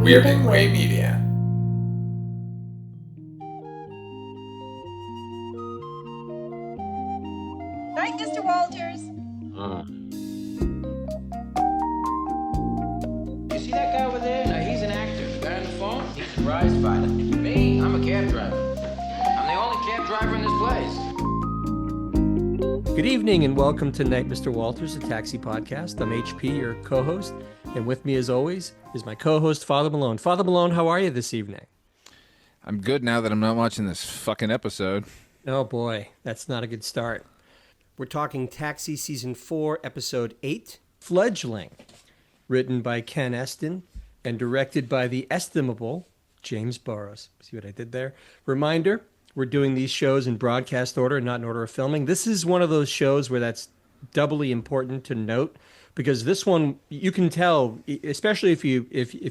We're in Way Media. Right, Mr. Walters? You see that guy over there? Now, he's an actor. The guy on the phone, he's a prize fighter. Me, I'm a cab driver. I'm the only cab driver in this place. Good evening and welcome to Night Mr. Walters, a taxi podcast. I'm HP, your co-host, and with me as always is my co-host, Father Malone. Father Malone, how are you this evening? I'm good now that I'm not watching this fucking episode. Oh boy, that's not a good start. We're talking Taxi Season 4, Episode 8, Fledgling, written by Ken Eston and directed by the estimable James Burrows. See what I did there? Reminder, we're doing these shows in broadcast order, not in order of filming. This is one of those shows where that's doubly important to note because this one, you can tell, especially if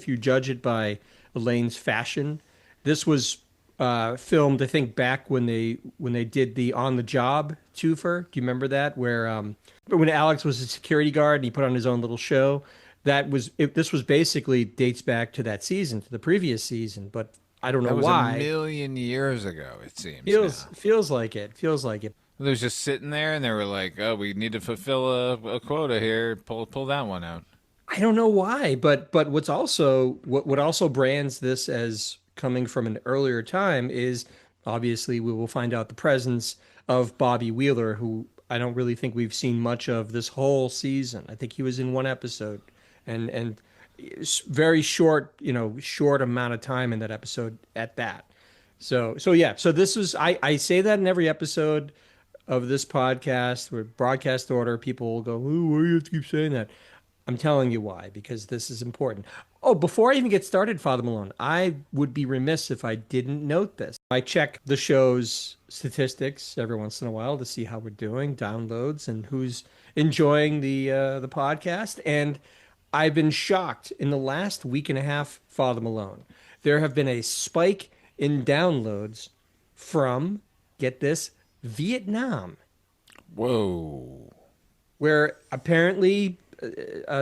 you judge it by Elaine's fashion. This was filmed, I think, back when they did the On the Job twofer. Do you remember that? Where when Alex was a security guard and he put on his own little show. This was basically dates back to that season, to the previous season, but I don't know why. That was a million years ago, it seems. Feels like it. Feels like it. They was just sitting there, and they were like, "Oh, we need to fulfill a quota here. Pull that one out." I don't know why, but what also brands this as coming from an earlier time is obviously we will find out the presence of Bobby Wheeler, who I don't really think we've seen much of this whole season. I think he was in one episode, and very short amount of time in that episode at that. So yeah. So this was I say that in every episode of this podcast. We're broadcast order. People will go, "Ooh, why do you have to keep saying that?" I'm telling you why, because this is important. Oh, before I even get started, Father Malone, I would be remiss if I didn't note this. I check the show's statistics every once in a while to see how we're doing, downloads, and who's enjoying the podcast. And I've been shocked in the last week and a half, Father Malone. There have been a spike in downloads from, get this, Vietnam. Whoa. Where apparently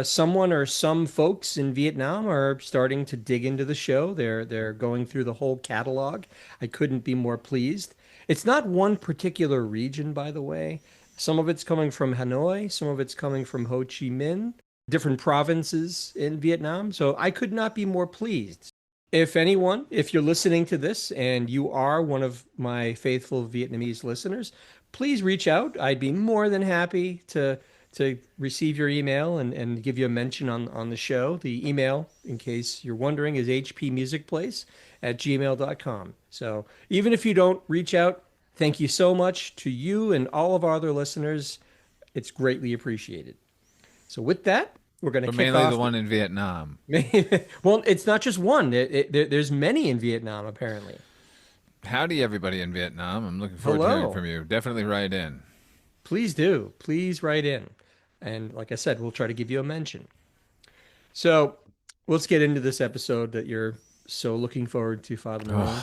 someone or some folks in Vietnam are starting to dig into the show. They're going through the whole catalog. I couldn't be more pleased. It's not one particular region, by the way. Some of it's coming from Hanoi. Some of it's coming from Ho Chi Minh, different provinces in Vietnam. So I could not be more pleased. If you're listening to this and you are one of my faithful Vietnamese listeners, please reach out. I'd be more than happy to receive your email and give you a mention on the show. The email, in case you're wondering, is hpmusicplace@gmail.com. So even if you don't reach out, thank you so much to you and all of our other listeners. It's greatly appreciated. So with that, we're going to kick mainly off. the one in Vietnam. Well, it's not just one. There's many in Vietnam, apparently. Howdy, everybody in Vietnam. I'm looking forward to hearing from you. Definitely write in. Please do. Please write in. And like I said, we'll try to give you a mention. So let's get into this episode that you're so looking forward to, Father Malone.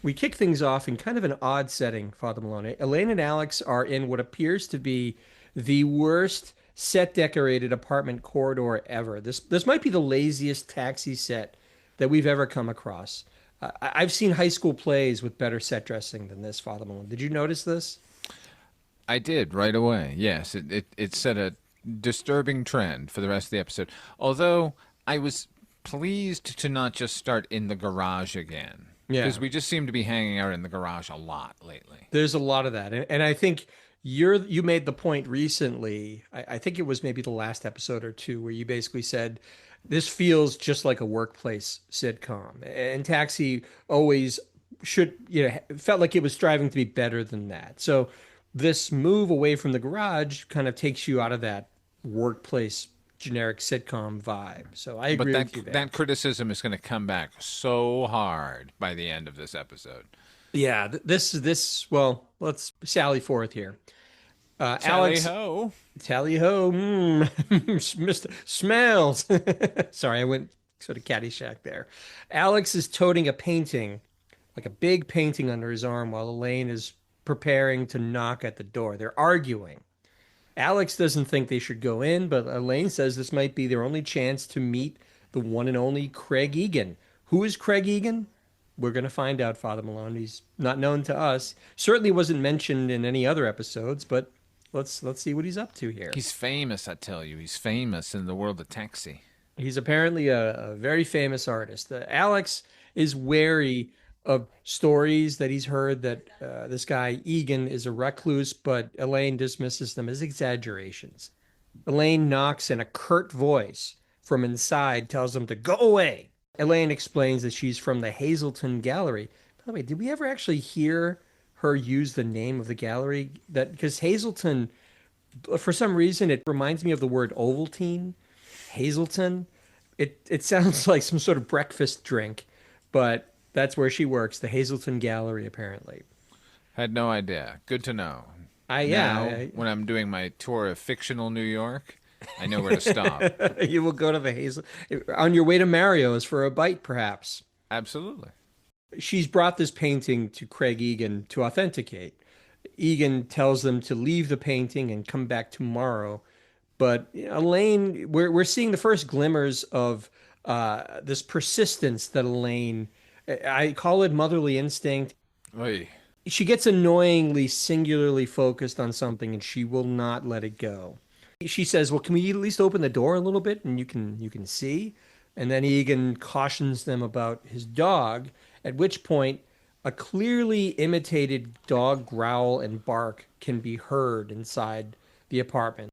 We kick things off in kind of an odd setting, Father Malone. Elaine and Alex are in what appears to be the worst set decorated apartment corridor ever. This might be the laziest taxi set that we've ever come across. I've seen high school plays with better set dressing than this, Father Malone. Did you notice this? I did right away. Yes, it set a disturbing trend for the rest of the episode. Although I was pleased to not just start in the garage again. Yeah. Because we just seem to be hanging out in the garage a lot lately. There's a lot of that. And I think you made the point recently, I think it was maybe the last episode or two, where you basically said, this feels just like a workplace sitcom. And Taxi always felt like it was striving to be better than that. So this move away from the garage kind of takes you out of that workplace generic sitcom vibe. So I agree with you there. That criticism is going to come back so hard by the end of this episode. Yeah, well, let's sally forth here. Tally Alex, ho. Tally ho, Mr. Smells. Sorry, I went sort of Caddyshack there. Alex is toting a painting, like a big painting under his arm, while Elaine is preparing to knock at the door. They're arguing. Alex doesn't think they should go in, but Elaine says this might be their only chance to meet the one and only Craig Egan. Who is Craig Egan? We're going to find out, Father Malone. He's not known to us. Certainly wasn't mentioned in any other episodes, but let's see what he's up to here. He's famous, I tell you. He's famous in the world of taxi. He's apparently a very famous artist. Alex is wary of stories that he's heard that this guy Egan is a recluse, but Elaine dismisses them as exaggerations. Elaine knocks and a curt voice from inside tells him to go away. Elaine explains that she's from the Hazelton Gallery. By the way, did we ever actually hear her use the name of the gallery? That because Hazelton, for some reason, it reminds me of the word Ovaltine. Hazelton. It sounds like some sort of breakfast drink, but that's where she works, the Hazelton Gallery, apparently. Had no idea. Good to know. When I'm doing my tour of fictional New York, I know where to stop. You will go to the Hazel on your way to Mario's for a bite, perhaps. Absolutely. She's brought this painting to Craig Egan to authenticate. Egan tells them to leave the painting and come back tomorrow. But Elaine, we're seeing the first glimmers of this persistence that Elaine, I call it motherly instinct. Oy. She gets annoyingly singularly focused on something and she will not let it go. She says, "Well, can we at least open the door a little bit and you can see?" And then Egan cautions them about his dog, at which point a clearly imitated dog growl and bark can be heard inside the apartment.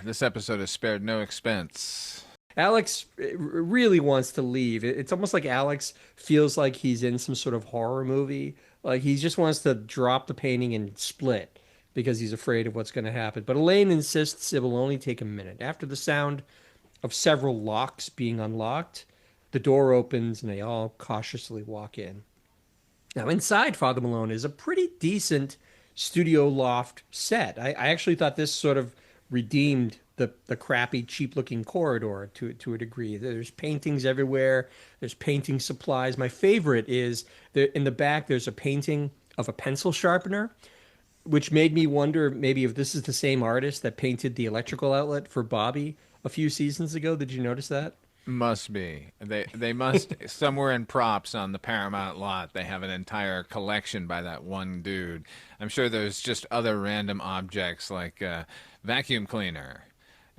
This episode has spared no expense. Alex really wants to leave. It's almost like Alex feels like he's in some sort of horror movie. Like he just wants to drop the painting and split because he's afraid of what's going to happen. But Elaine insists it will only take a minute. After the sound of several locks being unlocked, the door opens and they all cautiously walk in. Now, inside Father Malone is a pretty decent studio loft set. I actually thought this sort of redeemed the crappy, cheap-looking corridor to a degree. There's paintings everywhere. There's painting supplies. My favorite is in the back. There's a painting of a pencil sharpener, which made me wonder maybe if this is the same artist that painted the electrical outlet for Bobby a few seasons ago. Did you notice that? Must be. They must somewhere in props on the Paramount lot. They have an entire collection by that one dude. I'm sure there's just other random objects like vacuum cleaner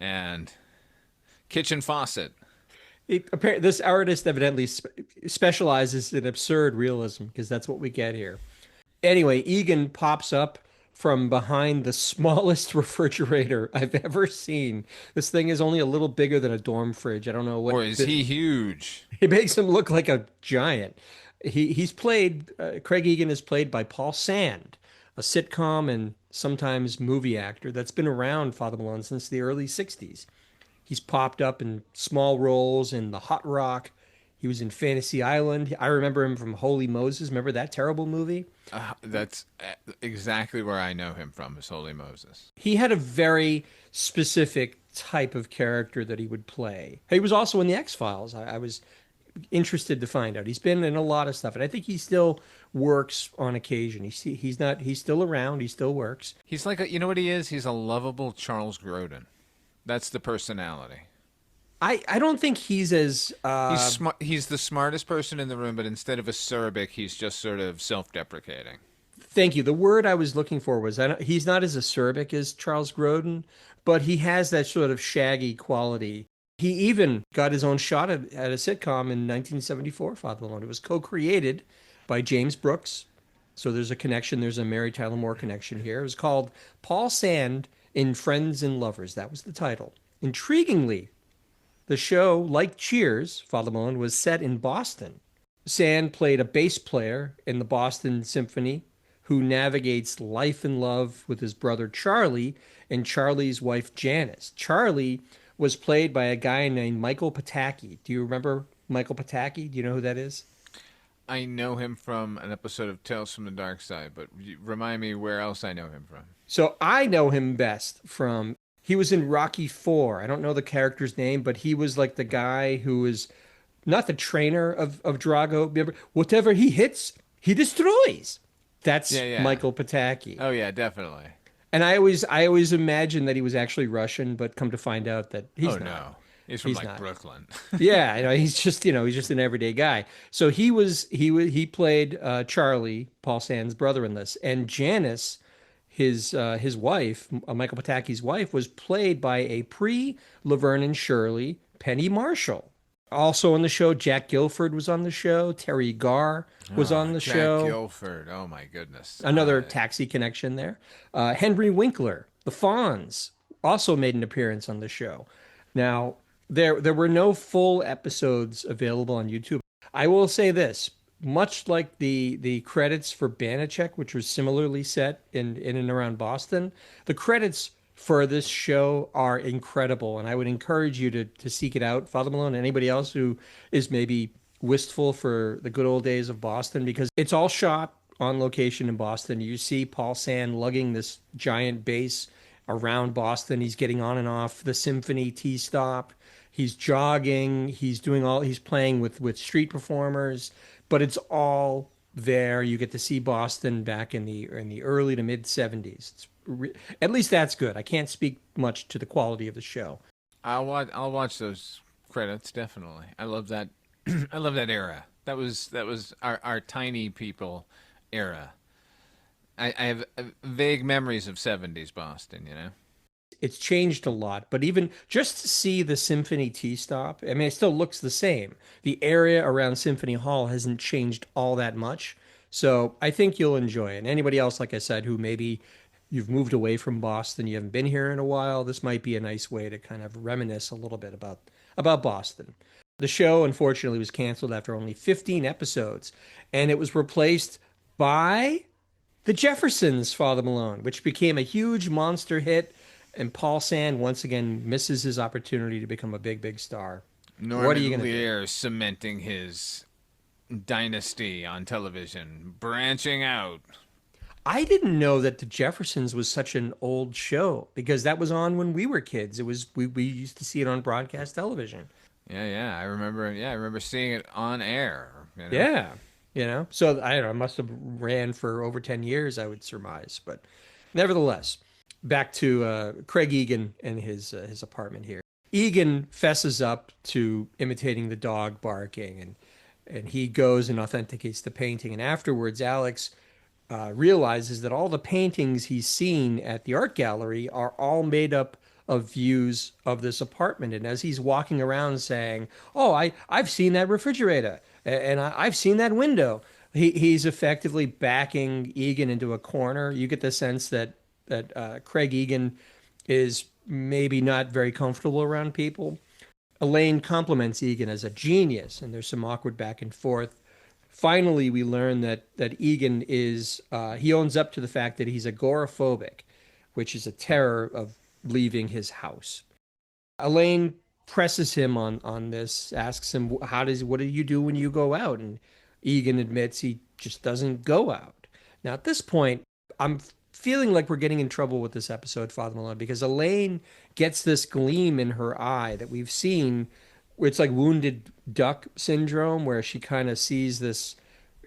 and kitchen faucet. This artist evidently specializes in absurd realism because that's what we get here. Anyway, Egan pops up from behind the smallest refrigerator I've ever seen. This thing is only a little bigger than a dorm fridge. I don't know what. Or is he huge? He makes him look like a giant. He's played. Craig Egan is played by Paul Sand, a sitcom and sometimes movie actor that's been around, Father Malone, since the early '60s. He's popped up in small roles in The Hot Rock. He was in Fantasy Island. I remember him from Holy Moses. Remember that terrible movie? That's exactly where I know him from, is Holy Moses. He had a very specific type of character that he would play. He was also in the X-Files. I was interested to find out. He's been in a lot of stuff, and I think he still works on occasion. He's still around. He still works. He's like you know what he is? He's a lovable Charles Grodin. That's the personality. I don't think he's as he's smart. He's the smartest person in the room, but instead of acerbic, he's just sort of self-deprecating. Thank you. The word I was looking for was he's not as acerbic as Charles Grodin, but he has that sort of shaggy quality. He even got his own shot at a sitcom in 1974, Father Malone. It was co-created by James Brooks. So there's a connection. There's a Mary Tyler Moore connection here. It was called Paul Sand in Friends and Lovers. That was the title. Intriguingly, the show, like Cheers, Father Malone, was set in Boston. Sand played a bass player in the Boston Symphony who navigates life and love with his brother Charlie and Charlie's wife Janice. Charlie was played by a guy named Michael Pataki. Do you remember Michael Pataki? Do you know who that is? I know him from an episode of Tales from the Dark Side, but remind me where else I know him from. So I know him best from... He was in Rocky IV. I don't know the character's name, but he was like the guy who was not the trainer of Drago. Remember, whatever he hits, he destroys. That's Michael Pataki. Oh yeah, definitely. And I always imagined that he was actually Russian, but come to find out that he's not. No. He's from He's like not. Brooklyn. Yeah, he's just he's just an everyday guy. So he played Charlie, Paul Sand's brother in this, and Janice, his wife, Michael Pataki's wife, was played by a pre-Laverne and Shirley Penny Marshall. Also on the show, Jack Gilford was on the show. Terry Garr was Oh, on the Jack show. Guilford. Oh my goodness. Another Taxi connection there. Henry Winkler, the Fonz, also made an appearance on the show. Now, there were no full episodes available on YouTube. I will say this, much like the credits for Banachek, which was similarly set in and around Boston, the credits for this show are incredible, and I would encourage you to seek it out, Father Malone, and anybody else who is maybe wistful for the good old days of Boston, because it's all shot on location in Boston. You see Paul Sand lugging this giant bass around Boston. He's getting on and off the Symphony T stop. He's jogging. He's playing with street performers, but it's all there. You get to see Boston back in the early to mid 70s. At least that's good. I can't speak much to the quality of the show. I'll watch those credits definitely. I love that. I love that era. That was our tiny people era. I have vague memories of 70s Boston, It's changed a lot, but even just to see the Symphony T stop, I mean, it still looks the same. The area around Symphony Hall hasn't changed all that much. So I think you'll enjoy it. And anybody else, like I said, who maybe you've moved away from Boston, you haven't been here in a while, this might be a nice way to kind of reminisce a little bit about Boston. The show, unfortunately, was canceled after only 15 episodes, and it was replaced by The Jeffersons, Father Malone, which became a huge monster hit, and Paul Sand once again misses his opportunity to become a big, big star. Norman What are you going to do? Lear cementing his dynasty on television, branching out. I didn't know that The Jeffersons was such an old show because that was on when we were kids. It was we used to see it on broadcast television. Yeah, I remember. Yeah, I remember seeing it on air. Yeah, So I don't know. It must have ran for over 10 years, I would surmise. But nevertheless, back to Craig Egan and his apartment here. Egan fesses up to imitating the dog barking, and he goes and authenticates the painting. And afterwards, Alex realizes that all the paintings he's seen at the art gallery are all made up of views of this apartment. And as he's walking around saying, "Oh, I've seen that refrigerator, and I've seen that window," he's effectively backing Egan into a corner. You get the sense that Craig Egan is maybe not very comfortable around people. Elaine compliments Egan as a genius, and there's some awkward back and forth. Finally, we learn that Egan he owns up to the fact that he's agoraphobic, which is a terror of leaving his house. Elaine presses him on this, asks him, what do you do when you go out? And Egan admits he just doesn't go out. Now, at this point, I'm feeling like we're getting in trouble with this episode, Father Malone, because Elaine gets this gleam in her eye that we've seen. It's like wounded duck syndrome, where she kind of sees this,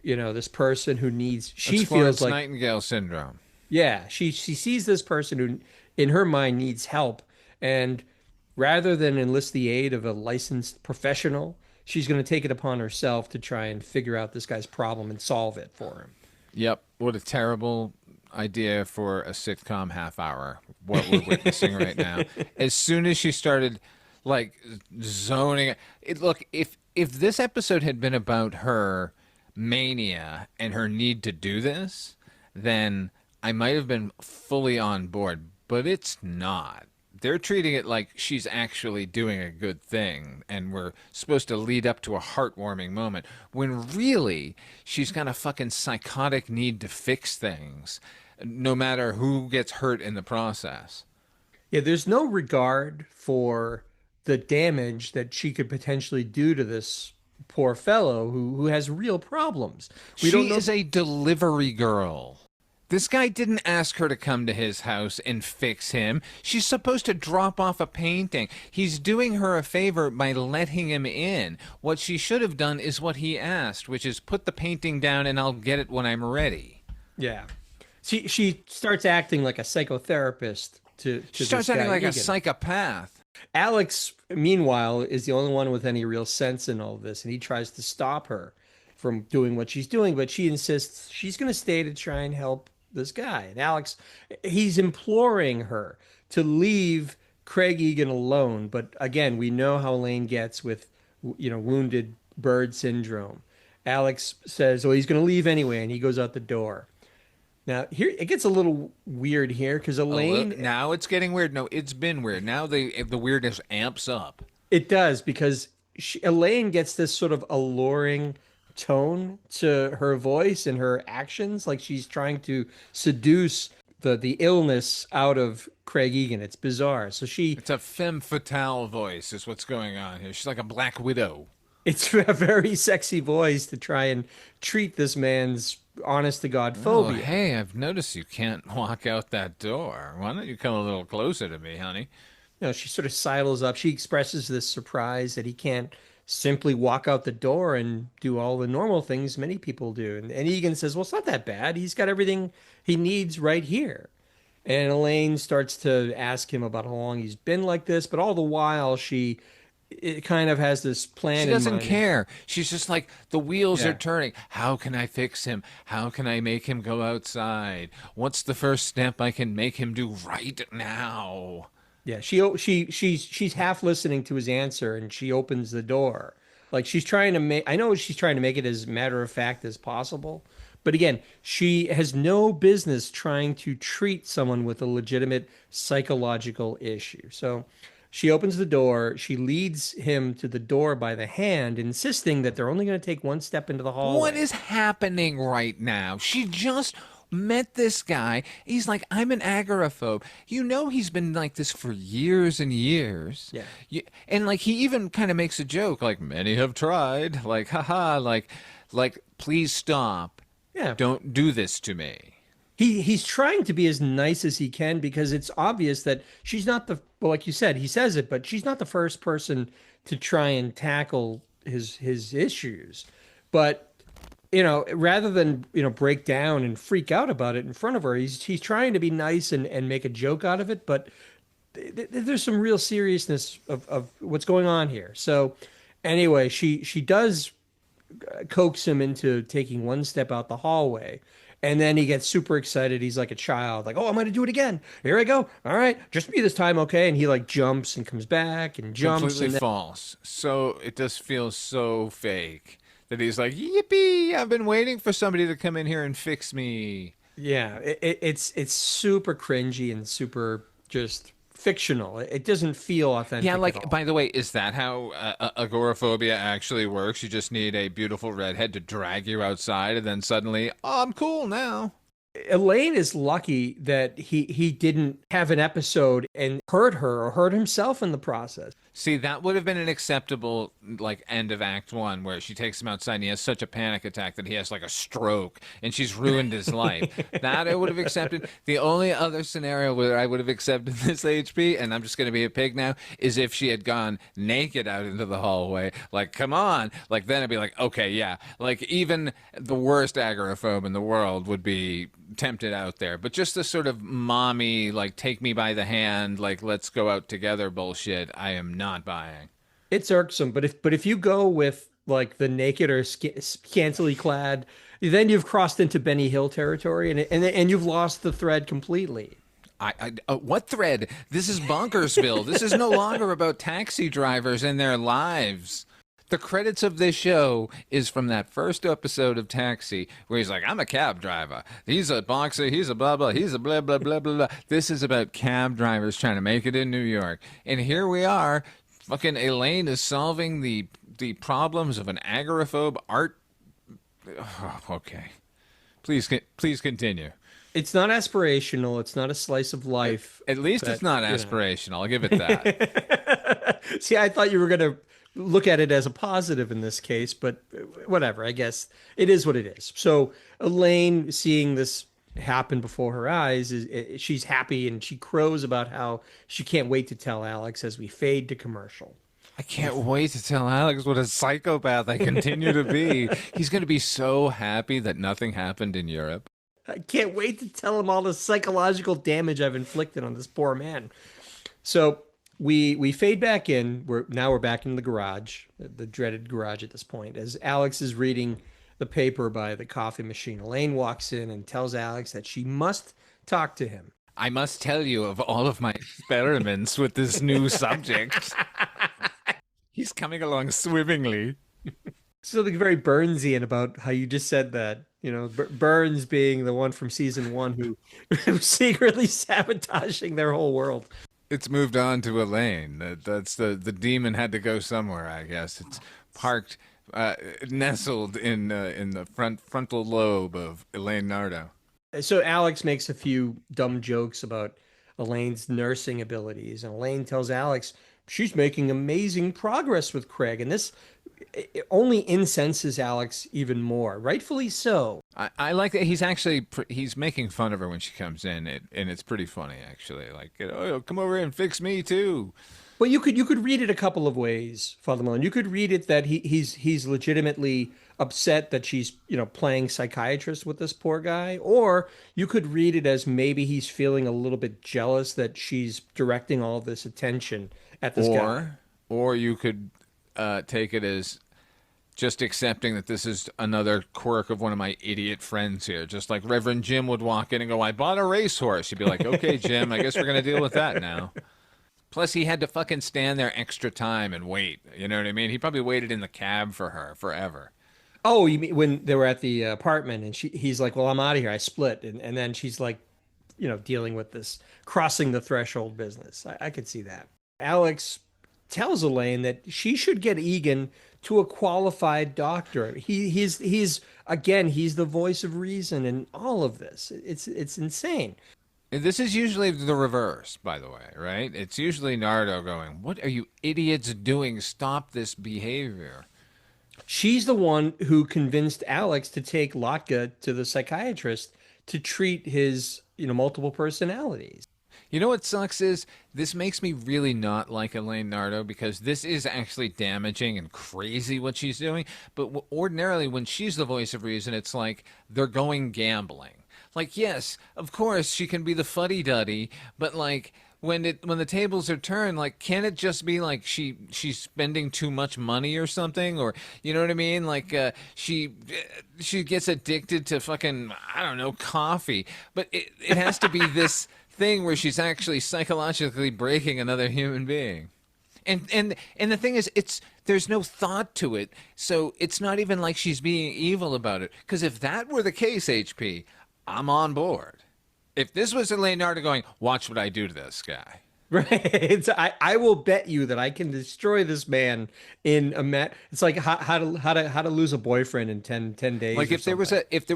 this person who needs. She feels like Nightingale syndrome. Yeah, she sees this person who, in her mind, needs help, and rather than enlist the aid of a licensed professional, she's going to take it upon herself to try and figure out this guy's problem and solve it for him. Yep, what a terrible idea for a sitcom half hour. What we're witnessing right now. As soon as she started zoning look, if this episode had been about her mania and her need to do this, then I might have been fully on board, but it's not. They're treating it like she's actually doing a good thing, and we're supposed to lead up to a heartwarming moment, when really she's got a fucking psychotic need to fix things, no matter who gets hurt in the process. Yeah, there's no regard for the damage that she could potentially do to this poor fellow who has real problems. She is a delivery girl. This guy didn't ask her to come to his house and fix him. She's supposed to drop off a painting. He's doing her a favor by letting him in. What she should have done is what he asked, which is put the painting down and I'll get it when I'm ready. Yeah. She starts acting like a psychotherapist to She starts this guy, acting like Egan. a psychopath. Alex, meanwhile, is the only one with any real sense in all this, and he tries to stop her from doing what she's doing, but she insists she's going to stay to try and help this guy. And Alex, he's imploring her to leave Craig Egan alone, but again, we know how Elaine gets with, wounded bird syndrome. Alex says, "Oh, he's going to leave anyway," and he goes out the door. Now, here it gets a little weird here because Elaine. Now it's getting weird. No, it's been weird. Now the weirdness amps up. It does because Elaine gets this sort of alluring tone to her voice and her actions, like she's trying to seduce the illness out of Craig Egan. It's bizarre. So It's a femme fatale voice is what's going on here. She's like a black widow. it's a very sexy voice to try and treat this man's honest to God Oh, phobia. hey, I've noticed you can't walk out that door. Why don't you come a little closer to me, honey? She sort of sidles up. She expresses this surprise that he can't simply walk out the door and do all the normal things many people do. And Egan says, "Well, it's not that bad. He's got everything he needs right here." And Elaine starts to ask him about how long he's been like this, but all the while it kind of has this plan She in doesn't mind. care. She's just like, the wheels Yeah. are turning. How can I fix him? How can I make him go outside? What's the first step I can make him do right now? Yeah, she's half listening to his answer, and she opens the door. Like she's trying to make, I know she's trying to make it as matter of fact as possible. But again, she has no business trying to treat someone with a legitimate psychological issue. So she opens the door, she leads him to the door by the hand, insisting that they're only going to take one step into the hallway. What is happening right now? She just met this guy. He's like, I'm an agoraphobe. You know he's been like this for years and years. Yeah. And like he even kind of makes a joke, like many have tried, like haha, like please stop. Yeah. Don't do this to me. He's trying to be as nice as he can because it's obvious that she's not well, like you said, he says it, but she's not the first person to try and tackle his issues. But rather than break down and freak out about it in front of her, he's trying to be nice and make a joke out of it. But there's some real seriousness of what's going on here. So anyway, she does coax him into taking one step out the hallway. And then he gets super excited. He's like a child, like, "Oh, I'm going to do it again. Here I go. All right, just me this time, okay?" And he like jumps and comes back and jumps. Completely And then, false. So it just feels so fake that he's like, yippee, I've been waiting for somebody to come in here and fix me. yeah, it's super cringy and super just fictional. It doesn't feel authentic. Yeah, at like, all. by the way, is that how agoraphobia actually works? You just need a beautiful redhead to drag you outside, and then suddenly, oh, I'm cool now. Elaine is lucky that he didn't have an episode and hurt her or hurt himself in the process. See, that would have been an acceptable, like, end of Act 1, where she takes him outside and he has such a panic attack that he has, like, a stroke, and she's ruined his life. That I would have accepted. The only other scenario where I would have accepted this HP, and I'm just going to be a pig now, is if she had gone naked out into the hallway. Like, come on. Like, then I'd be like, okay, yeah. Like, even the worst agoraphobe in the world would be tempted out there. But just the sort of mommy, like, take me by the hand, like, let's go out together bullshit, I am not buying. It's irksome, but if you go with like the naked or scantily clad, then you've crossed into Benny Hill territory, and you've lost the thread completely. What thread? This is Bonkersville. This is no longer about taxi drivers and their lives. The credits of this show is from that first episode of Taxi, where he's like, I'm a cab driver. He's a boxer. He's a blah, blah. He's a blah, blah, blah, blah, blah. This is about cab drivers trying to make it in New York. And here we are. Fucking Elaine is solving the problems of an agoraphobe art. Oh, okay. Please continue. It's not aspirational. It's not a slice of life. At least but, it's not aspirational. I'll give it that. See, I thought you were going to look at it as a positive in this case, but whatever. I guess it is what it is. So Elaine, seeing this happen before her eyes, she's happy and she crows about how she can't wait to tell Alex as we fade to commercial. I can't wait to tell Alex what a psychopath I continue to be. He's going to be so happy that nothing happened in Europe. I can't wait to tell him all the psychological damage I've inflicted on this poor man. So we fade back in. We're back in the garage, the dreaded garage at this point, as Alex is reading the paper by the coffee machine. Elaine walks in and tells Alex that she must talk to him. I must tell you of all of my experiments with this new subject. He's coming along swimmingly. Something very Burnsian about how you just said that. You know, Burns being the one from season one who was secretly sabotaging their whole world. It's moved on to Elaine. That's the demon had to go somewhere, I guess. It's parked, nestled in the frontal lobe of Elaine Nardo. So Alex makes a few dumb jokes about Elaine's nursing abilities, and Elaine tells Alex she's making amazing progress with Craig, and this it only incenses Alex even more, rightfully so. I like that he's actually he's making fun of her when she comes in, and it's pretty funny actually. Like, oh, come over and fix me too. Well, you could read it a couple of ways, Father Malone. You could read it that he's legitimately upset that she's playing psychiatrist with this poor guy, or you could read it as maybe he's feeling a little bit jealous that she's directing all this attention at this guy. Or you could take it as just accepting that this is another quirk of one of my idiot friends here. Just like Reverend Jim would walk in and go, I bought a racehorse. You'd be like, okay, Jim, I guess we're going to deal with that now. Plus, he had to fucking stand there extra time and wait. You know what I mean? He probably waited in the cab for her forever. Oh, you mean when they were at the apartment and he's like, well, I'm out of here. I split. And then she's like, dealing with this crossing the threshold business. I could see that. Alex tells Elaine that she should get Egan to a qualified doctor. He's the voice of reason in all of this. It's insane. This is usually the reverse, by the way, right? It's usually Nardo going, what are you idiots doing? Stop this behavior. She's the one who convinced Alex to take Latka to the psychiatrist to treat his, multiple personalities. You know what sucks is this makes me really not like Elaine Nardo because this is actually damaging and crazy what she's doing. But ordinarily when she's the voice of reason, it's like they're going gambling. Like, yes, of course she can be the fuddy-duddy, but like when the tables are turned, like, can't it just be like she's spending too much money or something, or you know what I mean? Like she gets addicted to fucking, I don't know, coffee, but it has to be this thing where she's actually psychologically breaking another human being. And the thing is, there's no thought to it, so it's not even like she's being evil about it. Because if that were the case, HP, I'm on board. If this was Elaine Nardo going, watch what I do to this guy. Right. I will bet you that I can destroy this man in it's like how to lose a boyfriend in 10 days. Like if there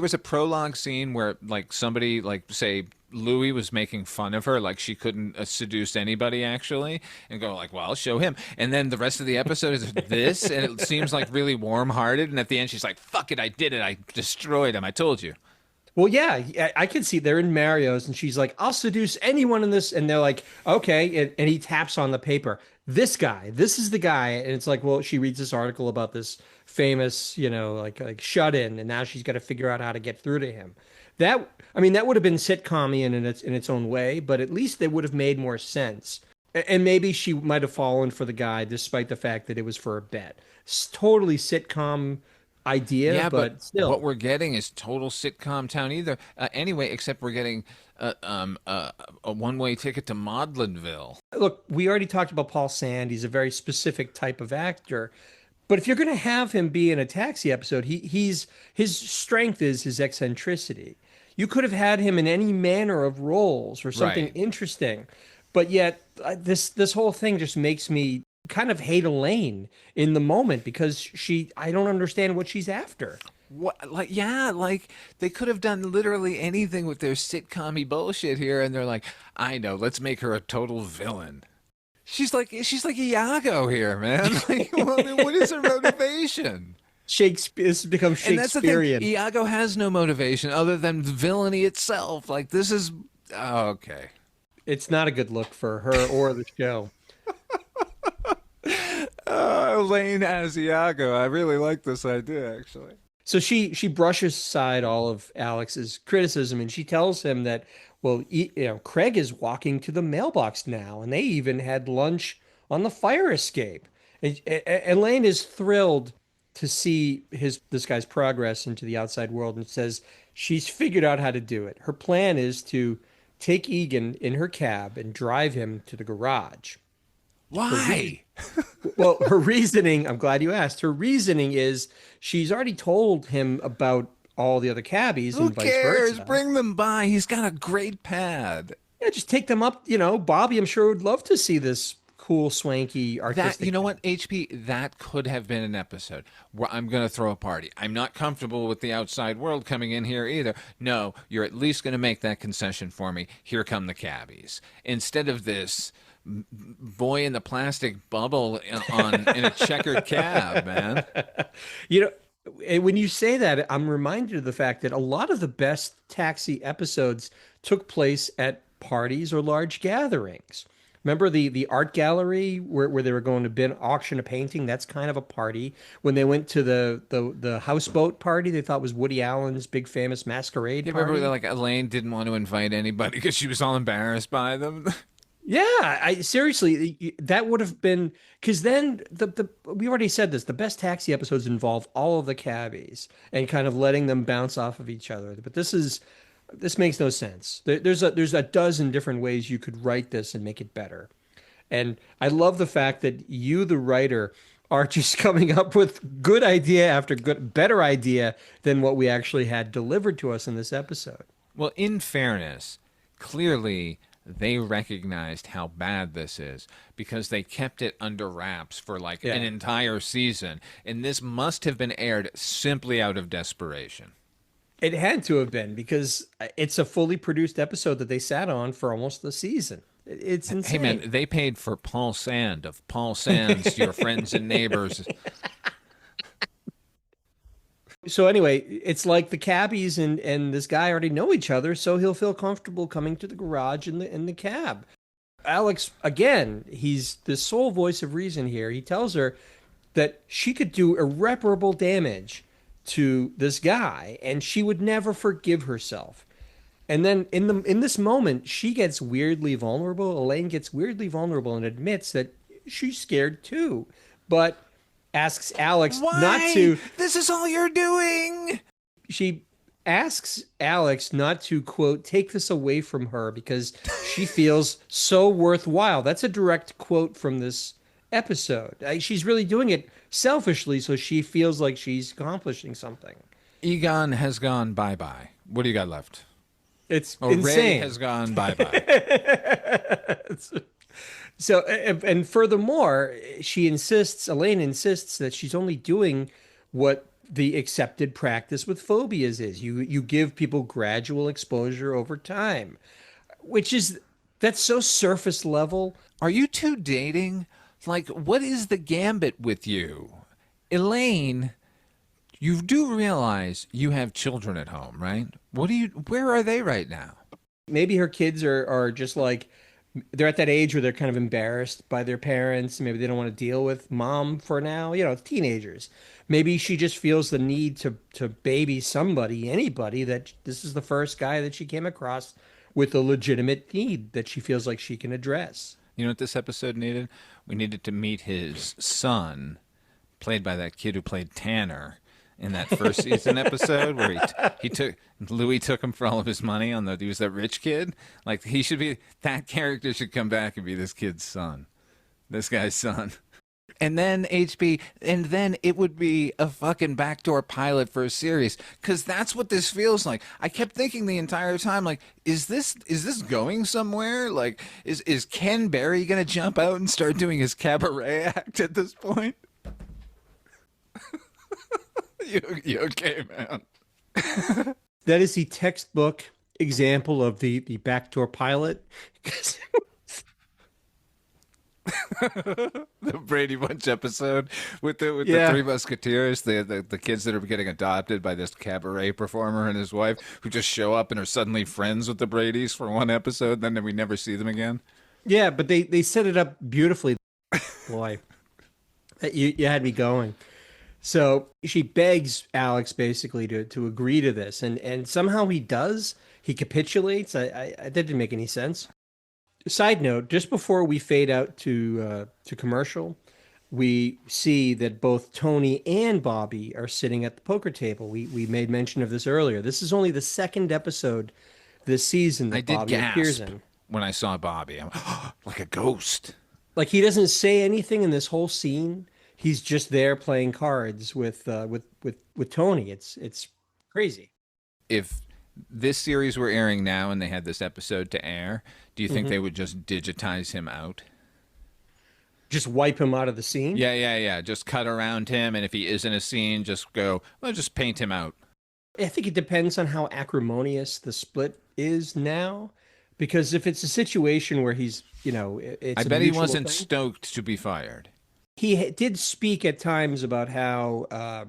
was a prologue scene where like somebody like say Louis was making fun of her, like she couldn't seduce anybody actually, and go like, well, I'll show him. And then the rest of the episode is this, and it seems like really warm-hearted. And at the end, she's like, fuck it, I did it. I destroyed him. I told you. Well, yeah, I can see they're in Mario's and she's like, I'll seduce anyone in this. And they're like, okay. And he taps on the paper. This is the guy. And it's like, well, she reads this article about this famous, like shut in. And now she's got to figure out how to get through to him. That would have been sitcom-y in its own way, but at least it would have made more sense. And maybe she might have fallen for the guy despite the fact that it was for a bet. It's totally sitcom idea, yeah, but still, what we're getting is total sitcom town anyway, except we're getting a one-way ticket to Maudlinville. Look, we already talked about Paul Sand. He's a very specific type of actor, but if you're going to have him be in a Taxi episode, his strength is his eccentricity. You could have had him in any manner of roles or something Right. interesting, but yet this whole thing just makes me kind of hate Elaine in the moment because I don't understand what she's after. What, like, yeah, like they could have done literally anything with their sitcom-y bullshit here, and they're like, I know, let's make her a total villain. She's like Iago here, man. Like, what is her motivation? Shakespeare, it's become And that's the Shakespearean. thing. Iago has no motivation other than villainy itself. Like, this is okay. It's not a good look for her or the show. Elaine as Iago. I really like this idea, actually. So she brushes aside all of Alex's criticism and she tells him that Well, Craig is walking to the mailbox now, and they even had lunch on the fire escape. Elaine is thrilled to see this guy's progress into the outside world and says she's figured out how to do it. Her plan is to take Egan in her cab and drive him to the garage. Why? Well, her reasoning, I'm glad you asked. Her reasoning is she's already told him about all the other cabbies Who and vice cares? versa. Bring them by. He's got a great pad. Yeah, just take them up. Bobby, I'm sure would love to see this cool, swanky, artistic. That, you know what, HP, that could have been an episode where I'm going to throw a party. I'm not comfortable with the outside world coming in here either. No, you're at least going to make that concession for me. Here come the cabbies. Instead of this boy in the plastic bubble in a checkered cab, man. You know, when you say that, I'm reminded of the fact that a lot of the best Taxi episodes took place at parties or large gatherings. Remember the art gallery where they were going to auction a painting? That's kind of a party. When they went to the houseboat party, they thought was Woody Allen's big famous masquerade You party. remember like Elaine didn't want to invite anybody because she was all embarrassed by them? Yeah, I seriously, that would have been because then we already said this. The best Taxi episodes involve all of the cabbies and kind of letting them bounce off of each other. But this makes no sense. There's a dozen different ways you could write this and make it better. And I love the fact that you, the writer, are just coming up with good idea after better idea than what we actually had delivered to us in this episode. Well, in fairness, clearly they recognized how bad this is because they kept it under wraps for like an entire season. And this must have been aired simply out of desperation. It had to have been because it's a fully produced episode that they sat on for almost the season. It's insane. Hey, man, they paid for Paul Sand of Paul Sand's Your Friends and Neighbors. So anyway, it's like the cabbies and this guy already know each other, so he'll feel comfortable coming to the garage in the cab. Alex, again, he's the sole voice of reason here. He tells her that she could do irreparable damage to this guy, and she would never forgive herself. And then in this moment, she gets weirdly vulnerable. Elaine gets weirdly vulnerable and admits that she's scared too, but asks Alex not to. This is all you're doing. She asks Alex not to, quote, take this away from her because she feels so worthwhile. That's a direct quote from this episode. She's really doing it selfishly, so she feels like she's accomplishing something. Egon has gone bye-bye. What do you got left? It's Ray insane. has gone bye-bye. So, and furthermore, Elaine insists that she's only doing what the accepted practice with phobias is. You give people gradual exposure over time, that's so surface level. Are you two dating? Like, what is the gambit with you? Elaine, you do realize you have children at home, right? Where are they right now? Maybe her kids are just like, they're at that age where they're kind of embarrassed by their parents. Maybe they don't want to deal with mom for now. Teenagers. Maybe she just feels the need to baby anybody, that this is the first guy that she came across with a legitimate need that she feels like she can address. You know what this episode needed? We needed to meet his son, played by that kid who played Tanner in that first season episode where Louis took him for all of his money he was that rich kid. Like, that character should come back and be this kid's son, this guy's son. And then it would be a fucking backdoor pilot for a series, because that's what this feels like. I kept thinking the entire time, like, is this going somewhere? Like, is Ken Berry gonna jump out and start doing his cabaret act at this point? You okay, man? That is the textbook example of the backdoor pilot. The Brady Bunch episode with the Three Musketeers, the kids that are getting adopted by this cabaret performer and his wife, who just show up and are suddenly friends with the Bradys for one episode, then we never see them again. Yeah, but they set it up beautifully. Boy, you had me going. So she begs Alex basically to agree to this, and somehow he does. he capitulates. That didn't make any sense. Side note, just before we fade out to commercial, we see that both Tony and Bobby are sitting at the poker table. We made mention of this earlier. This is only the second episode this season I that did Bobby appears gasp in. when I saw Bobby. I'm like a ghost. Like he doesn't say anything in this whole scene. He's just there playing cards with Tony. It's crazy. If this series were airing now and they had this episode to air, do you think they would just digitize him out? Just wipe him out of the scene. Yeah. Just cut around him, and if he is in a scene, just go, well, just paint him out. I think it depends on how acrimonious the split is now. Because if it's a situation where he's, it's I a bet he mutual wasn't thing. stoked to be fired. He did speak at times about how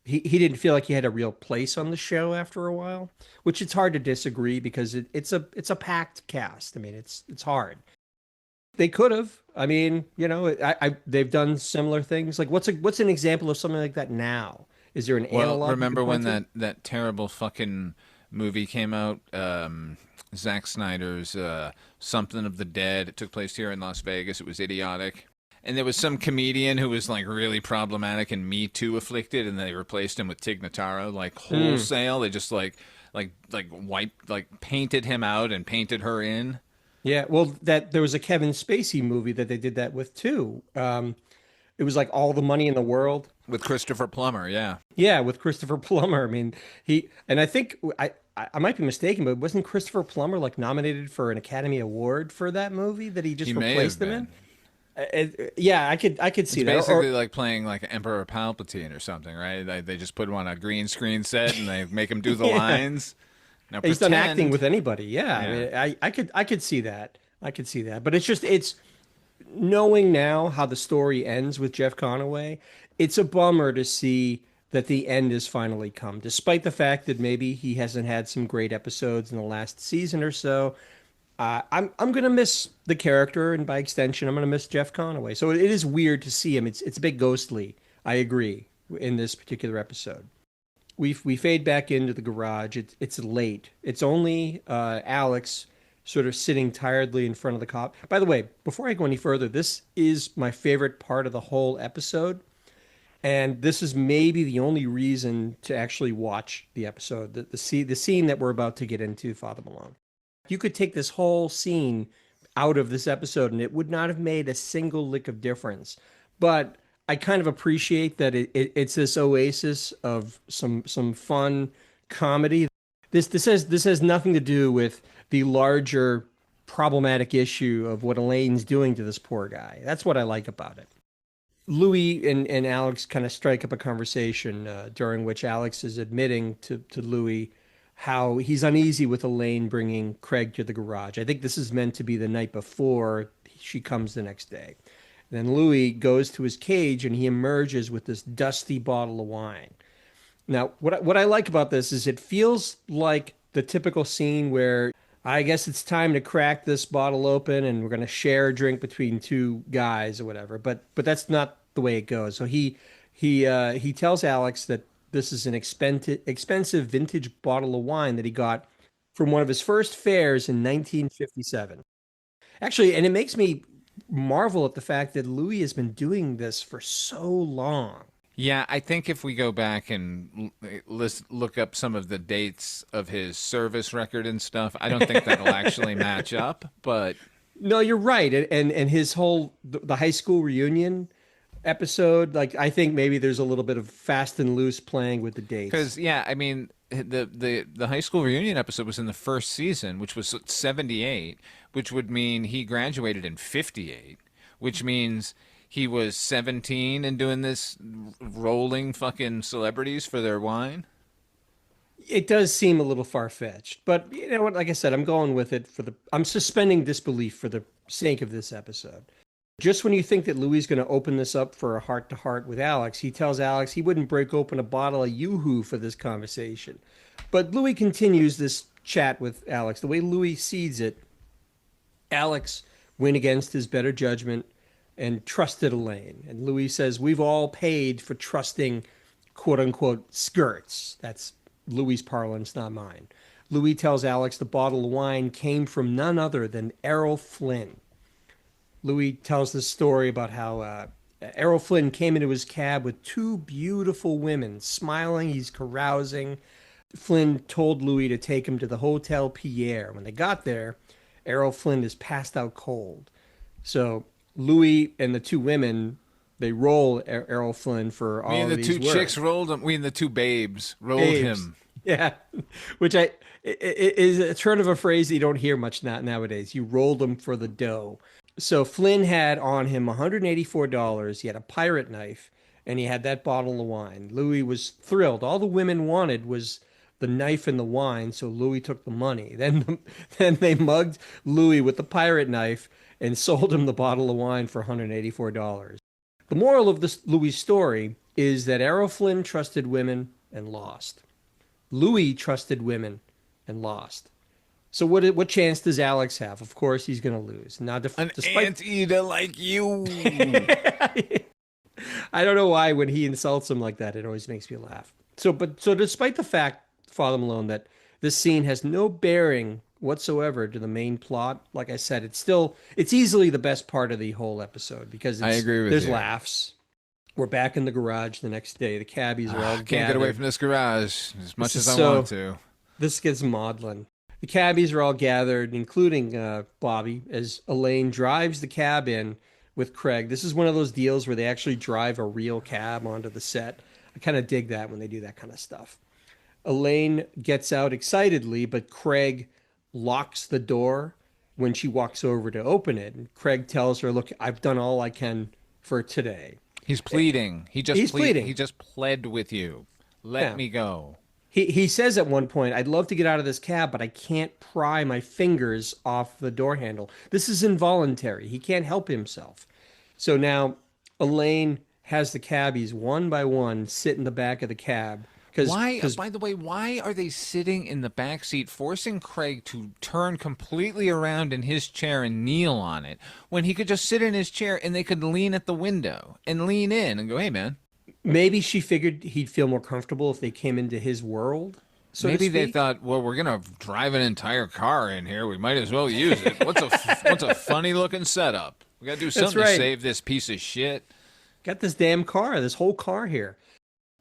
he didn't feel like he had a real place on the show after a while, which it's hard to disagree because it's a packed cast. I mean, it's hard. They could have. I mean, they've done similar things. Like what's an example of something like that now? Is there an analog? Well, you remember could when point to? that terrible fucking movie came out? Zack Snyder's Something of the Dead. It took place here in Las Vegas. It was idiotic. And there was some comedian who was like really problematic and Me Too afflicted, and they replaced him with Tig Notaro, like wholesale. They just like wiped, like painted him out and painted her in. Yeah, well, that there was a Kevin Spacey movie that they did that with too. It was like All the Money in the World. With Christopher Plummer, yeah. Yeah, with Christopher Plummer. I mean, I think I might be mistaken, but wasn't Christopher Plummer like nominated for an Academy Award for that movie that he just He may replaced have him in? been. Yeah, I could see It's that. basically like playing like Emperor Palpatine or something, right? They just put him on a green screen set and they make him do the Yeah. lines. Now He's done acting pretend. with anybody. Yeah, I mean, I could see that. I could see that. But it's knowing now how the story ends with Jeff Conaway. It's a bummer to see that the end has finally come, despite the fact that maybe he hasn't had some great episodes in the last season or so. I'm gonna miss the character, and by extension, I'm gonna miss Jeff Conaway. So it is weird to see him. It's a bit ghostly. I agree in this particular episode. We fade back into the garage. It's late. It's only Alex sort of sitting tiredly in front of the cop. By the way, before I go any further, this is my favorite part of the whole episode, and this is maybe the only reason to actually watch the episode. The scene that we're about to get into, Father Malone. You could take this whole scene out of this episode and it would not have made a single lick of difference. But I kind of appreciate that it's this oasis of some fun comedy. This has nothing to do with the larger problematic issue of what Elaine's doing to this poor guy. That's what I like about it. Louis and Alex kind of strike up a conversation during which Alex is admitting to Louis how he's uneasy with Elaine bringing Craig to the garage. I think this is meant to be the night before she comes the next day. Then Louis goes to his cage and he emerges with this dusty bottle of wine. Now, what I like about this is it feels like the typical scene where I guess it's time to crack this bottle open and we're going to share a drink between two guys or whatever. But that's not the way it goes. So he tells Alex that this is an expensive vintage bottle of wine that he got from one of his first fairs in 1957. Actually, and it makes me marvel at the fact that Louis has been doing this for so long. Yeah, I think if we go back and look up some of the dates of his service record and stuff, I don't think that'll actually match up. But No, you're right. And his whole the high school reunion episode, like I think maybe there's a little bit of fast and loose playing with the dates. because yeah, I mean the high school reunion episode was in the first season, which was 78, which would mean he graduated in 58, which means he was 17 and doing this rolling fucking celebrities for their wine. It does seem a little far-fetched, but you know what? Like I said, I'm going with it I'm suspending disbelief for the sake of this episode. Just when you think that Louis is going to open this up for a heart-to-heart with Alex, he tells Alex he wouldn't break open a bottle of Yoo-Hoo for this conversation. But Louis continues this chat with Alex. The way Louis sees it, Alex went against his better judgment and trusted Elaine. And Louis says, we've all paid for trusting quote unquote skirts. That's Louis' parlance, not mine. Louis tells Alex the bottle of wine came from none other than Errol Flynn. Louis tells this story about how Errol Flynn came into his cab with two beautiful women, smiling. He's carousing. Flynn told Louis to take him to the Hotel Pierre. When they got there, Errol Flynn is passed out cold. So Louis and the two women, they roll Errol Flynn for all of these Me and the two work. chicks rolled him. We and the two babes rolled Babes. him. Yeah, which is a turn of a phrase that you don't hear much nowadays. You rolled them for the dough. So Flynn had on him $184. He had a pirate knife, and he had that bottle of wine. Louis was thrilled. All the women wanted was the knife and the wine, so Louis took the money. Then they mugged Louis with the pirate knife and sold him the bottle of wine for $184. The moral of this Louis story is that Errol Flynn trusted women and lost. Louis trusted women and lost. So what chance does Alex have? Of course, he's going to lose. Now, despite Anteater like you. I don't know why when he insults him like that, it always makes me laugh. So despite the fact, Father Malone, that this scene has no bearing whatsoever to the main plot, like I said, it's easily the best part of the whole episode because I agree with there's you. laughs. We're back in the garage the next day. The cabbies are all Can't get away gathered. from this garage as much This as is I want to. This gets maudlin. The cabbies are all gathered, including Bobby, as Elaine drives the cab in with Craig. This is one of those deals where they actually drive a real cab onto the set. I kind of dig that when they do that kind of stuff. Elaine gets out excitedly, but Craig locks the door when she walks over to open it. And Craig tells her, "Look, I've done all I can for today." He's pleading. He's pleading. He just pled with you. Let me go. He says at one point, "I'd love to get out of this cab, but I can't pry my fingers off the door handle. This is involuntary. He can't help himself." So now Elaine has the cabbies one by one sit in the back of the cab. Why? By the way, why are they sitting in the back seat, forcing Craig to turn completely around in his chair and kneel on it, when he could just sit in his chair and they could lean at the window and lean in and go, "Hey, man." Maybe she figured he'd feel more comfortable if they came into his world. So Maybe to they speak. thought, well, we're gonna drive an entire car in here. We might as well use it. What's a funny looking setup? We gotta do something right. to save this piece of shit. Got this damn car, this whole car here.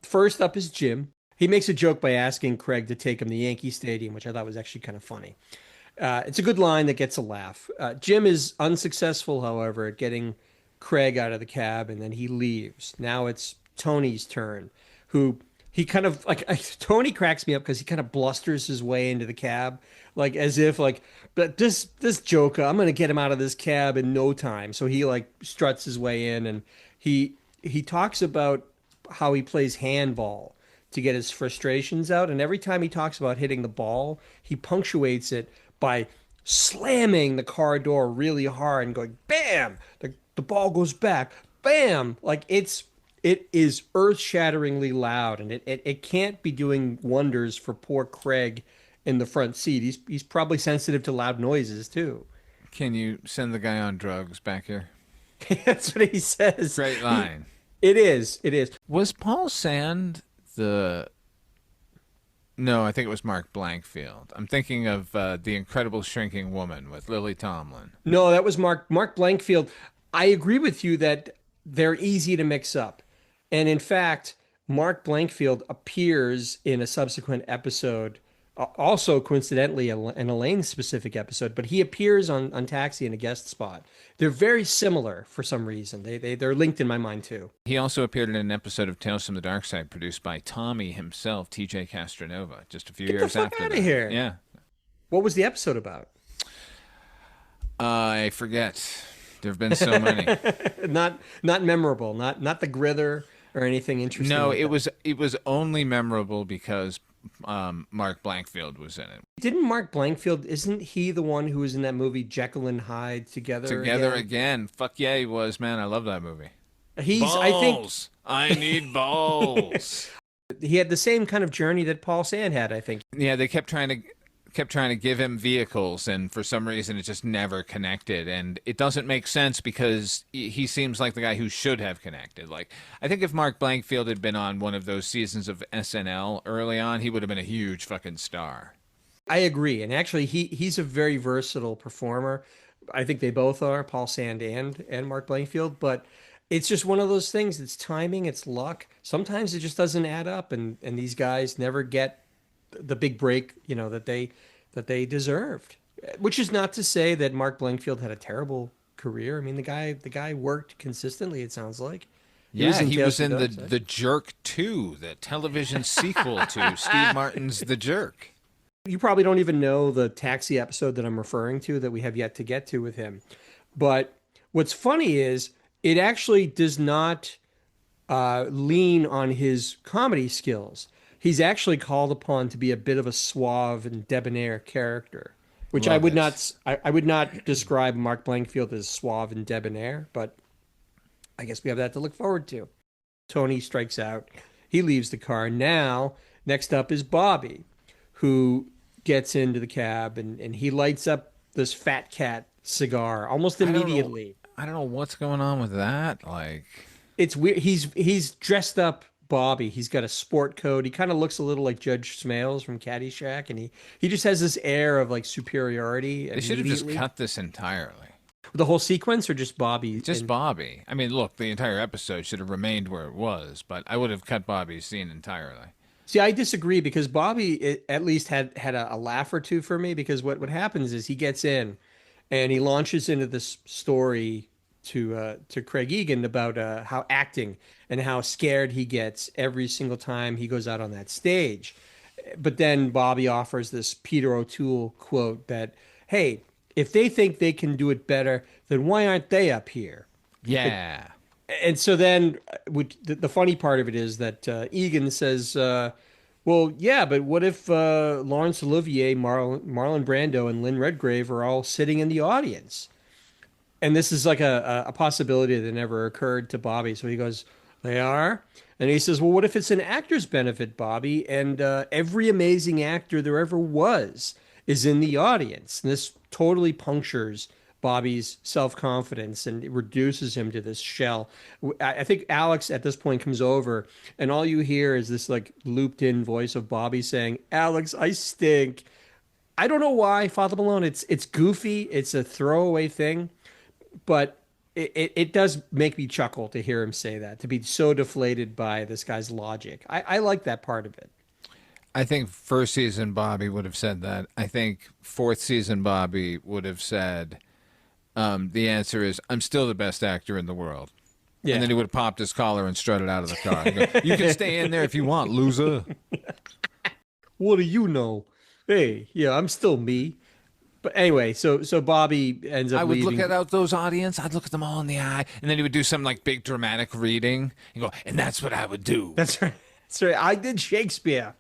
First up is Jim. He makes a joke by asking Craig to take him to Yankee Stadium, which I thought was actually kind of funny. It's a good line that gets a laugh. Jim is unsuccessful, however, at getting Craig out of the cab, and then he leaves. Now it's Tony's turn, who he kind of like Tony cracks me up because he kind of blusters his way into the cab, like as if like, but this joker, I'm gonna get him out of this cab in no time. So he like struts his way in, and he talks about how he plays handball to get his frustrations out, and every time he talks about hitting the ball, he punctuates it by slamming the car door really hard and going bam. The ball goes back, bam. Like it is earth-shatteringly loud, and it can't be doing wonders for poor Craig in the front seat. He's probably sensitive to loud noises too. Can you send the guy on drugs back here? That's what he says. Great line. It is. Was Paul Sand the... No, I think it was Mark Blankfield. I'm thinking of The Incredible Shrinking Woman with Lily Tomlin. No, that was Mark Blankfield. I agree with you that they're easy to mix up. And in fact, Mark Blankfield appears in a subsequent episode, also coincidentally an Elaine-specific episode, but he appears on Taxi in a guest spot. They're very similar for some reason. They're linked in my mind too. He also appeared in an episode of Tales from the Dark Side produced by Tommy himself, TJ Castronova, just a few Get years the fuck after out that. of here. Yeah. What was the episode about? I forget. There have been so many. Not memorable. Not the Grither or anything interesting. No, like that. it was only memorable because Mark Blankfield was in it. Didn't Mark Blankfield, isn't he the one who was in that movie Jekyll and Hyde Together again. Fuck yeah, he was, man. I love that movie. I need balls. He had the same kind of journey that Paul Sand had, I think. Yeah, they kept trying to give him vehicles, and for some reason it just never connected. And it doesn't make sense because he seems like the guy who should have connected. Like, I think if Mark Blankfield had been on one of those seasons of SNL early on, he would have been a huge fucking star. I agree. And actually, he's a very versatile performer. I think they both are, Paul Sand and Mark Blankfield. But it's just one of those things. It's timing, it's luck. Sometimes it just doesn't add up, and these guys never get the big break, that they deserved. Which is not to say that Mark Blankfield had a terrible career. I mean, the guy worked consistently. It sounds like. Yeah, he Tales was from in Dark Side. the Jerk 2, the television sequel to Steve Martin's The Jerk. You probably don't even know the taxi episode that I'm referring to that we have yet to get to with him. But what's funny is it actually does not lean on his comedy skills. He's actually called upon to be a bit of a suave and debonair character, which I Love would it. not I would not describe Mark Blankfield as suave and debonair, but I guess we have that to look forward to. Tony strikes out. He leaves the car. Now, next up is Bobby, who gets into the cab and he lights up this Fat Cat cigar almost immediately. I don't know what's going on with that. Like, It's weird. He's dressed up Bobby. He's got a sport coat. He kind of looks a little like Judge Smales from Caddyshack, and he just has this air of like superiority they should have just immediately. cut this entirely. The whole sequence, or just Bobby? Just and- Bobby. I mean, look, the entire episode should have remained where it was, but I would have cut Bobby's scene entirely. See, I disagree because Bobby at least had a laugh or two for me because what happens is he gets in and he launches into this story to Craig Egan about how acting and how scared he gets every single time he goes out on that stage. But then Bobby offers this Peter O'Toole quote that, hey, if they think they can do it better, then why aren't they up here? Yeah. And so then the funny part of it is that Egan says, well, yeah, but what if Laurence Olivier, Marlon Brando, and Lynn Redgrave are all sitting in the audience? And this is like a possibility that never occurred to Bobby. So he goes, they are? And he says, well, what if it's an actor's benefit, Bobby? And every amazing actor there ever was is in the audience. And this totally punctures Bobby's self-confidence and it reduces him to this shell. I think Alex at this point comes over and all you hear is this like looped in voice of Bobby saying, Alex, I stink. I don't know why, Father Malone. It's goofy. It's a throwaway thing, but it does make me chuckle to hear him say that, to be so deflated by this guy's logic. I like that part of it. I think first season Bobby would have said that. I think fourth season Bobby would have said, the answer is, I'm still the best actor in the world. Yeah. And then he would have popped his collar and strutted out of the car. And go, you can stay in there if you want, loser. What do you know? Hey, yeah, I'm still me. But anyway, so Bobby ends up I would leaving. look at those audience. I'd look at them all in the eye. And then he would do some like big dramatic reading and go, and that's what I would do. That's right. That's right. I did Shakespeare.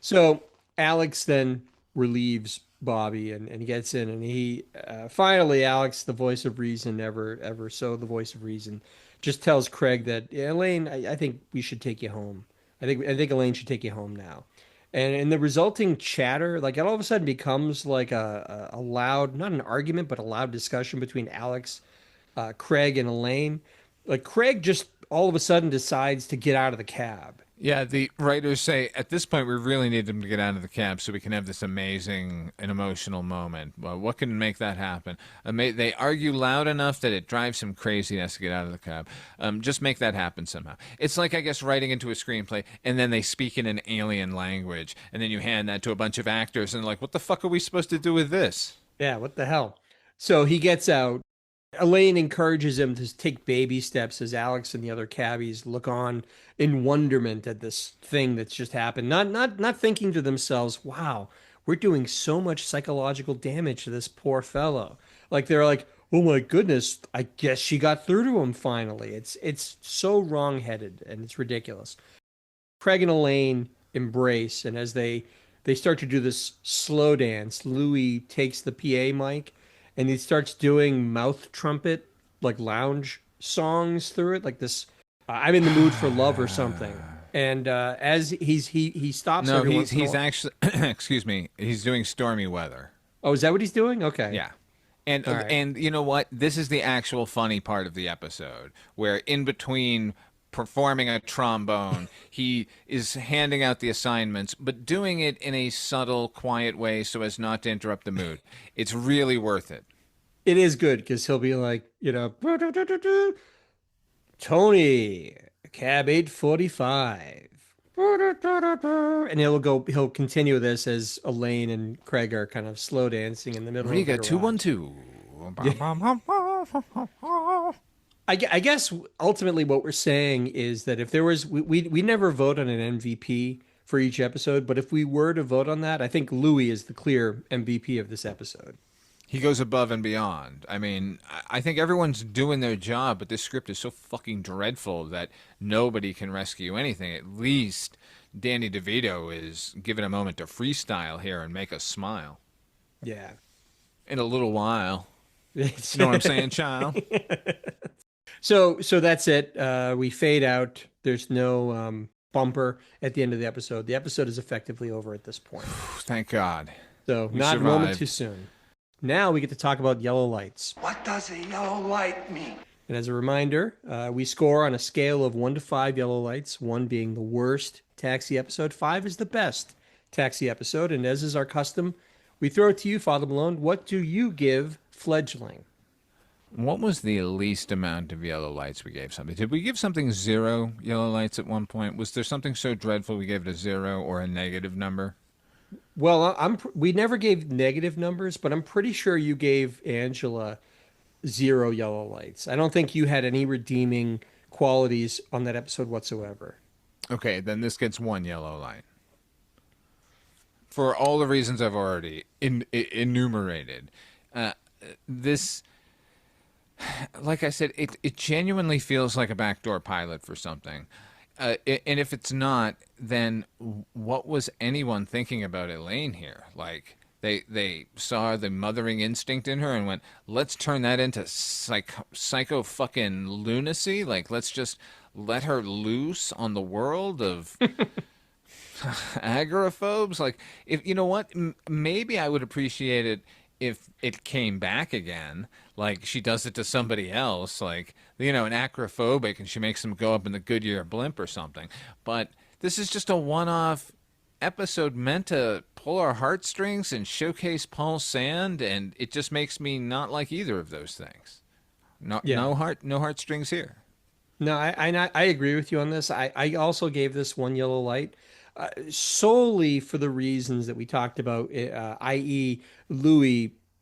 So Alex then relieves Bobby and he gets in and he finally Alex, the voice of reason, ever so the voice of reason, just tells Craig that, yeah, Elaine, I think we should take you home. I think Elaine should take you home now. And in the resulting chatter, like it all of a sudden becomes like a loud, not an argument, but a loud discussion between Alex, Craig, and Elaine. Like Craig just all of a sudden decides to get out of the cab. Yeah, the writers say, at this point, we really need him to get out of the cab so we can have this amazing and emotional moment. Well, what can make that happen? They argue loud enough that it drives him crazy. He has to get out of the cab. Just make that happen somehow. It's like, I guess, writing into a screenplay, and then they speak in an alien language, and then you hand that to a bunch of actors, and they're like, what the fuck are we supposed to do with this? Yeah, what the hell? So he gets out. Elaine encourages him to take baby steps as Alex and the other cabbies look on in wonderment at this thing that's just happened. Not thinking to themselves, wow, we're doing so much psychological damage to this poor fellow. Like they're like, oh my goodness, I guess she got through to him finally. It's so wrong-headed and it's ridiculous. Craig and Elaine embrace, and as they start to do this slow dance, Louis takes the PA mic and he starts doing mouth trumpet, like lounge songs through it, like this. I'm in the mood for love or something. And as he stops. No, every once in a he's while. actually, excuse me, he's doing Stormy Weather. Oh, is that what he's doing? Okay. Yeah. And All right. and you know what? This is the actual funny part of the episode, where in between performing a trombone. He is handing out the assignments, but doing it in a subtle, quiet way so as not to interrupt the mood. It's really worth it. It is good because he'll be like, Tony, cab 845. And he'll continue this as Elaine and Craig are kind of slow dancing in the middle of the Riga garage. 212. I guess ultimately what we're saying is that if there was, we never vote on an MVP for each episode, but if we were to vote on that, I think Louis is the clear MVP of this episode. He goes above and beyond. I mean, I think everyone's doing their job, but this script is so fucking dreadful that nobody can rescue anything. At least Danny DeVito is given a moment to freestyle here and make us smile. Yeah. In a little while. You know what I'm saying, child? So that's it. We fade out. There's no bumper at the end of the episode. The episode is effectively over at this point. Thank God. So We not a moment survived. too soon. Now we get to talk about yellow lights. What does a yellow light mean? And as a reminder, we score on a scale of 1 to 5 yellow lights, 1 being the worst taxi episode, 5 is the best taxi episode. And as is our custom, we throw it to you, Father Malone. What do you give Fledgling? What was the least amount of yellow lights we gave something? Did we give something 0 yellow lights at one point? Was there something so dreadful we gave it a 0 or a negative number? Well, we never gave negative numbers, but I'm pretty sure you gave Angela 0 yellow lights. I don't think you had any redeeming qualities on that episode whatsoever. Okay, then this gets 1 yellow light. For all the reasons I've already enumerated. This, like I said, it genuinely feels like a backdoor pilot for something. And if it's not, then what was anyone thinking about Elaine here? Like, they saw the mothering instinct in her and went, let's turn that into psycho fucking lunacy. Like, let's just let her loose on the world of agoraphobes. Like, if you know what, maybe I would appreciate it if it came back again. Like, she does it to somebody else, like, an acrophobic, and she makes them go up in the Goodyear blimp or something. But this is just a one-off episode meant to pull our heartstrings and showcase Paul Sand, and it just makes me not like either of those things. No, Yeah. no heartstrings here. No, I agree with you on this. I also gave this 1 yellow light solely for the reasons that we talked about, i.e.,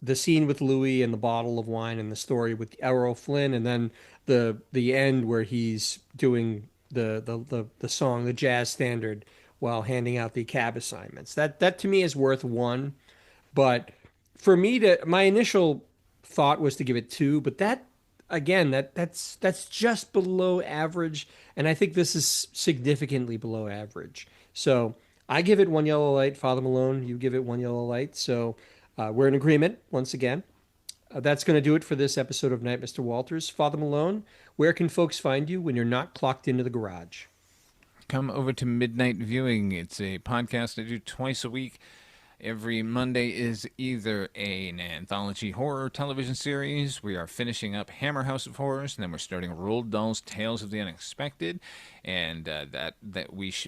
the scene with Louis and the bottle of wine and the story with Errol Flynn, and then the end where he's doing the song, the jazz standard, while handing out the cab assignments. That to me is worth 1, but for me my initial thought was to give it 2, but that again that's just below average, and I think this is significantly below average. So I give it 1 yellow light. Father Malone, you give it 1 yellow light. So we're in agreement once again. That's going to do it for this episode of Night, Mr. Walters. Father Malone, where can folks find you when you're not clocked into the garage? Come over to Midnight Viewing. It's a podcast I do twice a week. Every Monday is either an anthology horror television series. We are finishing up Hammer House of Horrors, and then we're starting Roald Dahl's Tales of the Unexpected. And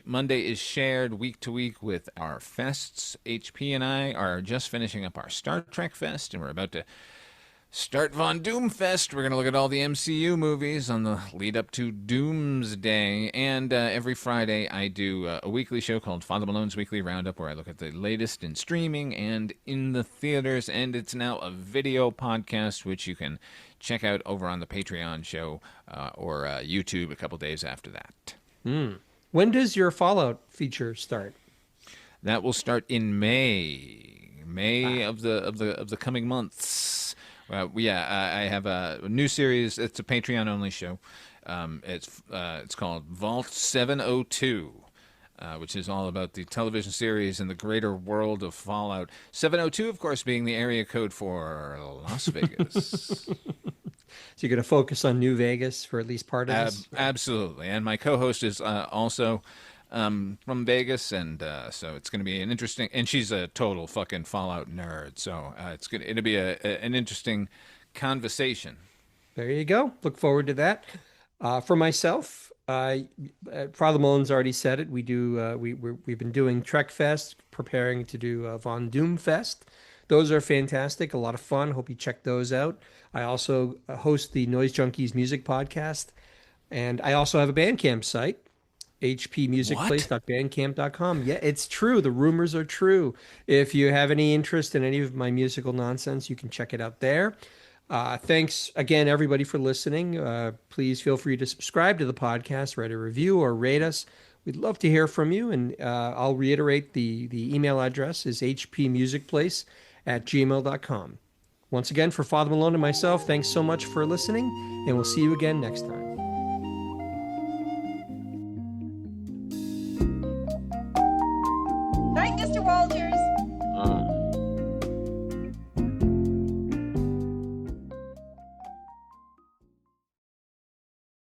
Monday is shared week to week with our fests. HP and I are just finishing up our Star Trek fest, and we're about to start Von Doomfest. We're going to look at all the MCU movies on the lead up to Doomsday. And every Friday I do a weekly show called Father Malone's Weekly Roundup, where I look at the latest in streaming and in the theaters. And it's now a video podcast, which you can check out over on the Patreon show or YouTube a couple days after that. When does your Fallout feature start? That will start in May of the coming months. I have a new series. It's a Patreon-only show. It's called Vault 702, which is all about the television series and the greater world of Fallout. 702, of course, being the area code for Las Vegas. So you're going to focus on New Vegas for at least part of this? Absolutely. And my co-host is also from Vegas, and so it's going to be an interesting. And she's a total fucking Fallout nerd, so it'll be an interesting conversation. There you go. Look forward to that. For myself, Uh, Father Malone's already said it. We do. We've been doing Trek Fest, preparing to do Von Doom Fest. Those are fantastic. A lot of fun. Hope you check those out. I also host the Noise Junkies Music Podcast, and I also have a Bandcamp site, hpmusicplace.bandcamp.com. Yeah, it's true. The rumors are true. If you have any interest in any of my musical nonsense, you can check it out there. Thanks again, everybody, for listening. Please feel free to subscribe to the podcast, write a review, or rate us. We'd love to hear from you. And I'll reiterate the email address is hpmusicplace@gmail.com. Once again, for Father Malone and myself, thanks so much for listening, and we'll see you again next time. Night, Mr. Walters.